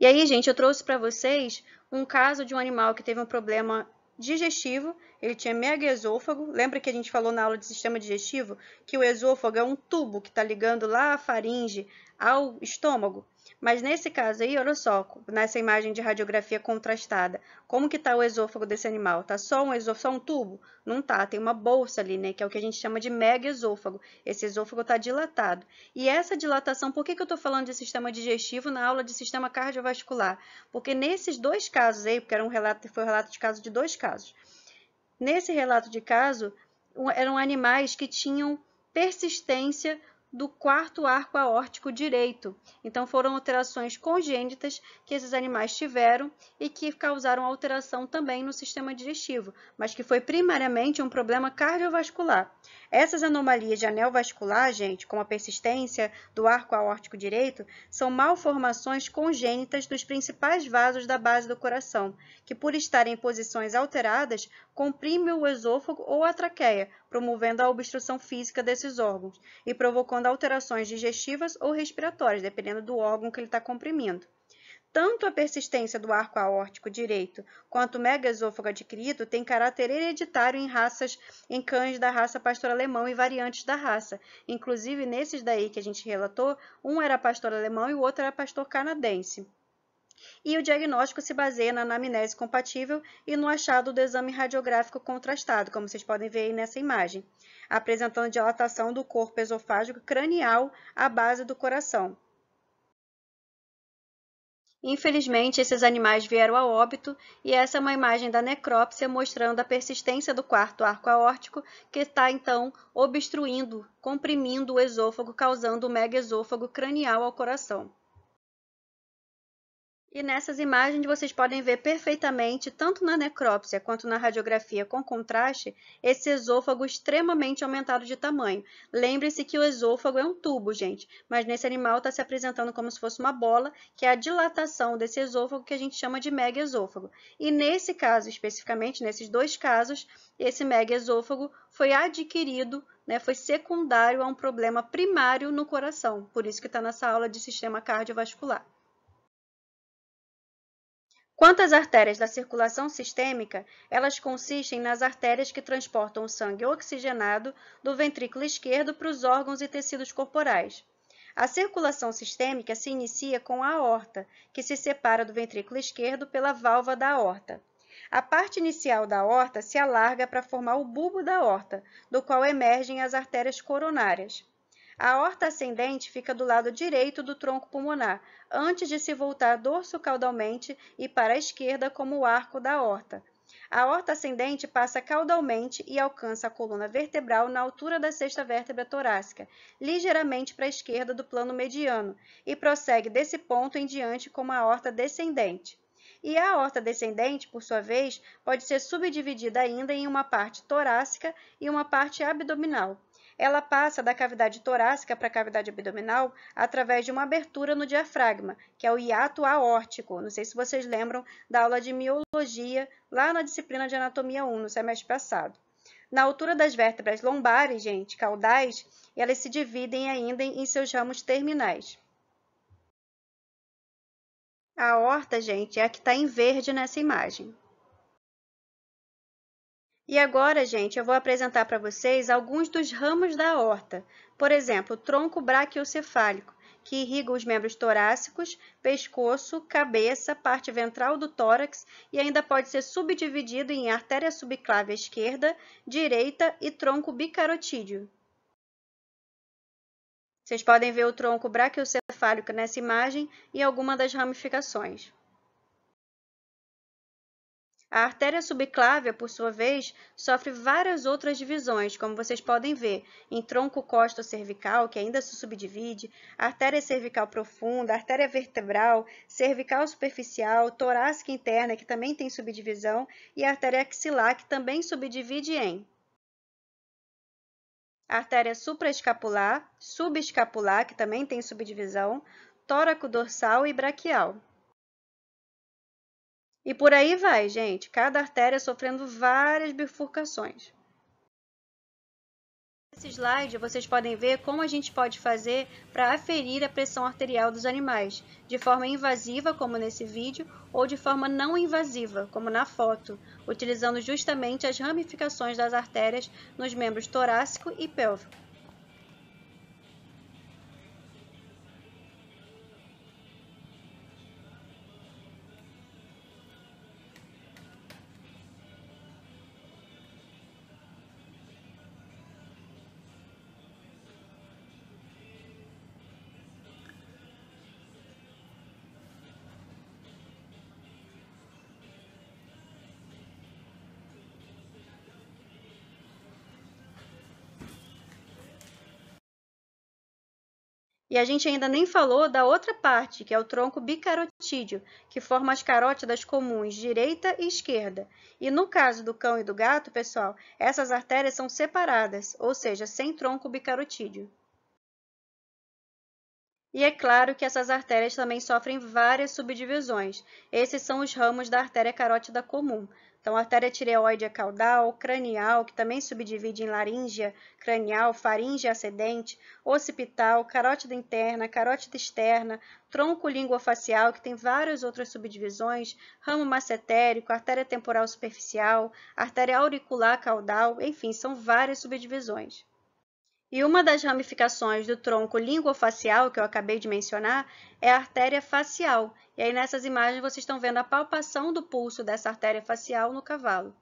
E aí, gente, eu trouxe para vocês um caso de um animal que teve um problema digestivo, ele tinha megaesôfago. Lembra que a gente falou na aula de sistema digestivo que o esôfago é um tubo que está ligando lá a faringe ao estômago? Mas nesse caso aí, olha só, nessa imagem de radiografia contrastada, como que está o esôfago desse animal? Tá só um tubo? Não tá, tem uma bolsa ali, né, que é o que a gente chama de megaesôfago. Esse esôfago está dilatado. E essa dilatação, por que eu estou falando de sistema digestivo na aula de sistema cardiovascular? Porque nesses dois casos aí, porque foi um relato de caso de dois casos. Nesse relato de caso, eram animais que tinham persistência do quarto arco aórtico direito. Então, foram alterações congênitas que esses animais tiveram e que causaram alteração também no sistema digestivo, mas que foi primariamente um problema cardiovascular. Essas anomalias de anel vascular, gente, como a persistência do arco aórtico direito, são malformações congênitas dos principais vasos da base do coração, que por estarem em posições alteradas, comprimem o esôfago ou a traqueia, promovendo a obstrução física desses órgãos e provocando alterações digestivas ou respiratórias, dependendo do órgão que ele está comprimindo. Tanto a persistência do arco aórtico direito quanto o megaesôfago adquirido tem caráter hereditário em cães da raça pastor alemão e variantes da raça. Inclusive, nesses daí que a gente relatou, um era pastor alemão e o outro era pastor canadense. E o diagnóstico se baseia na anamnese compatível e no achado do exame radiográfico contrastado, como vocês podem ver aí nessa imagem, apresentando dilatação do corpo esofágico cranial à base do coração. Infelizmente, esses animais vieram a óbito e essa é uma imagem da necrópsia mostrando a persistência do quarto arco aórtico que está, então, obstruindo, comprimindo o esôfago, causando o megaesôfago cranial ao coração. E nessas imagens vocês podem ver perfeitamente, tanto na necrópsia quanto na radiografia com contraste, esse esôfago extremamente aumentado de tamanho. Lembre-se que o esôfago é um tubo, gente, mas nesse animal está se apresentando como se fosse uma bola, que é a dilatação desse esôfago que a gente chama de megaesôfago. E nesse caso, especificamente, nesses dois casos, esse megaesôfago foi adquirido, né, foi secundário a um problema primário no coração, por isso que está nessa aula de sistema cardiovascular. Quanto às artérias da circulação sistêmica, elas consistem nas artérias que transportam o sangue oxigenado do ventrículo esquerdo para os órgãos e tecidos corporais. A circulação sistêmica se inicia com a aorta, que se separa do ventrículo esquerdo pela válvula da aorta. A parte inicial da aorta se alarga para formar o bulbo da aorta, do qual emergem as artérias coronárias. A aorta ascendente fica do lado direito do tronco pulmonar, antes de se voltar dorso-caudalmente e para a esquerda como o arco da aorta. A aorta ascendente passa caudalmente e alcança a coluna vertebral na altura da sexta vértebra torácica, ligeiramente para a esquerda do plano mediano, e prossegue desse ponto em diante como a aorta descendente. E a aorta descendente, por sua vez, pode ser subdividida ainda em uma parte torácica e uma parte abdominal. Ela passa da cavidade torácica para a cavidade abdominal através de uma abertura no diafragma, que é o hiato aórtico. Não sei se vocês lembram da aula de miologia, lá na disciplina de anatomia 1, no semestre passado. Na altura das vértebras lombares, gente, caudais, elas se dividem ainda em seus ramos terminais. A aorta, gente, é a que está em verde nessa imagem. E agora, gente, eu vou apresentar para vocês alguns dos ramos da aorta. Por exemplo, o tronco braquiocefálico, que irriga os membros torácicos, pescoço, cabeça, parte ventral do tórax e ainda pode ser subdividido em artéria subclávia esquerda, direita e tronco bicarotídeo. Vocês podem ver o tronco braquiocefálico nessa imagem e alguma das ramificações. A artéria subclávia, por sua vez, sofre várias outras divisões, como vocês podem ver, em tronco costo-cervical, que ainda se subdivide, artéria cervical profunda, artéria vertebral, cervical superficial, torácica interna, que também tem subdivisão, e artéria axilar, que também subdivide em artéria supraescapular, subescapular, que também tem subdivisão, tóraco dorsal e braquial. E por aí vai, gente, cada artéria sofrendo várias bifurcações. Nesse slide, vocês podem ver como a gente pode fazer para aferir a pressão arterial dos animais, de forma invasiva, como nesse vídeo, ou de forma não invasiva, como na foto, utilizando justamente as ramificações das artérias nos membros torácico e pélvico. E a gente ainda nem falou da outra parte, que é o tronco bicarotídeo, que forma as carótidas comuns direita e esquerda. E no caso do cão e do gato, pessoal, essas artérias são separadas, ou seja, sem tronco bicarotídeo. E é claro que essas artérias também sofrem várias subdivisões. Esses são os ramos da artéria carótida comum. Então, a artéria tireoide caudal, cranial, que também subdivide em laríngea, cranial, faringe ascendente, occipital, carótida interna, carótida externa, tronco linguofacial, que tem várias outras subdivisões, ramo massetérico, artéria temporal superficial, artéria auricular caudal, enfim, são várias subdivisões. E uma das ramificações do tronco linguofacial, que eu acabei de mencionar, é a artéria facial. E aí nessas imagens vocês estão vendo a palpação do pulso dessa artéria facial no cavalo.